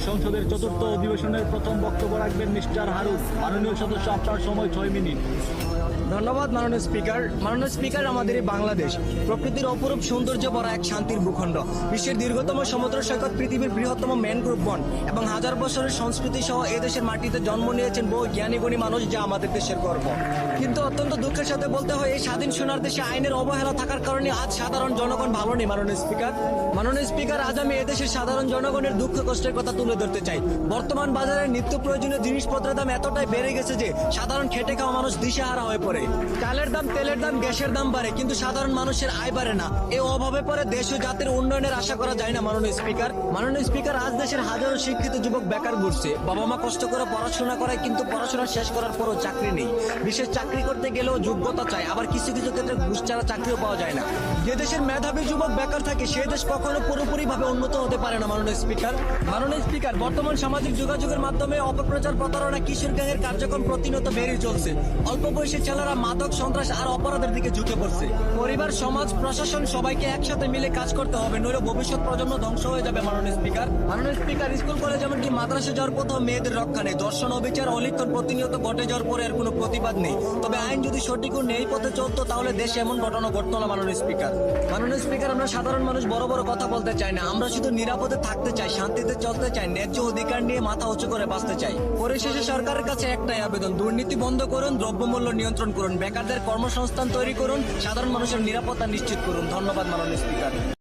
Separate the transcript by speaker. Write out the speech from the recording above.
Speaker 1: সংসদের চতুর্থ অধিবেশনের প্রথম বক্তব্য রাখবেন মিস্টার হারুন। মাননীয় সদস্য, আপনার সময় 6 মিনিট।
Speaker 2: ধন্যবাদ মাননীয় স্পিকার। মাননীয় স্পিকার, আমাদের এই বাংলাদেশ প্রকৃতির অপরূপ সৌন্দর্য ভরা এক শান্তির ভূখণ্ড, বিশ্বের দীর্ঘতম সমুদ্র সৈকত, পৃথিবীর বৃহত্তম ম্যানগ্রোভ বন এবং হাজার বছরের সংস্কৃতি সহ এদেশের মাটিতে জন্ম নিয়েছেন বহু জ্ঞানী গুণী মানুষ, যা আমাদের দেশের গর্ব। কিন্তু অত্যন্ত দুঃখের সাথে বলতে হয়, এই স্বাধীন সোনার দেশে আইনের অবহেলা থাকার কারণে আজ সাধারণ জনগণ ভালো নেই। মাননীয় স্পিকার, আজ আমি এদেশের সাধারণ জনগণের দুঃখ কষ্টের কথা তুলে ধরতে চাই। বর্তমান বাজারে নিত্য প্রয়োজনীয় জিনিসপত্রের দাম এতটাই বেড়ে গেছে যে সাধারণ খেটে খাওয়া মানুষ দিশেহারা হয়ে পড়ে। চালের দাম, তেলের দাম, গ্যাসের দাম বাড়ে, কিন্তু সাধারণ মানুষের আয় বাড়ে না। এই অভাবে পরে দেশ ও জাতির উন্নয়নের আশা করা যায় না। মাননীয় স্পিকার, আজ দেশের হাজারো শিক্ষিত যুবক বেকার ঘুরছে। বাবা মা কষ্ট করে পড়াশোনা করে, কিন্তু পড়াশোনা শেষ করার পরও চাকরি নেই। বিশেষ চাকরি করতে গেলেও যোগ্যতা চাই, আবার কিছু কিছু ক্ষেত্রে ঘুষ ছাড়া চাকরিও পাওয়া যায় না। যে দেশের মেধাবী যুবক বেকার থাকে, সে দেশ কখনো পুরোপুরি ভাবে উন্নত হতে পারে না। মাননীয় স্পিকার, বর্তমান সামাজিক যোগাযোগের মাধ্যমে অপপ্রচার, প্রতারণা, কিশোর গ্যাংয়ের কার্যক্রম প্রতিনিয়ত বেড়ে চলছে। অল্প বয়সী ছেলেরা মাদক, সন্ত্রাস আর অপরাধের দিকে ঝুঁকে পড়ছে। পরিবার, সমাজ, প্রশাসন সবাইকে একসাথে মিলে কাজ করতে হবে, নইলে ভবিষ্যৎ প্রজন্ম ধ্বংস হয়ে যাবে। মাননীয় স্পিকার, স্কুল কলেজ এমনকি মাদ্রাসা যাওয়ার কোথাও মেয়েদের রক্ষা নেই। দর্শন, অবিচার, অলিক্ষণ প্রতিনিয়ত ঘটে যাওয়ার পরে এর কোনো প্রতিবাদ নেই। তবে আইন যদি সঠিক ও ন্যায় পথে চলতো, তাহলে দেশে এমন ঘটনা ঘটতো না। মাননীয় স্পিকার, আমরা সাধারণ মানুষ বড় বড় কথা বলতে চাই না, আমরা শুধু নিরাপদে থাকতে চাই, শান্তিতে চলতে চাই, ন্যায্য অধিকার নিয়ে মাথা উঁচু করে বাঁচতে চাই। পরিশেষে সরকারের কাছে একটাই আবেদন, দুর্নীতি বন্ধ করুন, দ্রব্যমূল্য নিয়ন্ত্রণ করুন, বেকারদের কর্মসংস্থান তৈরি করুন, সাধারণ মানুষের নিরাপত্তা নিশ্চিত করুন। ধন্যবাদ মাননীয় স্পিকার।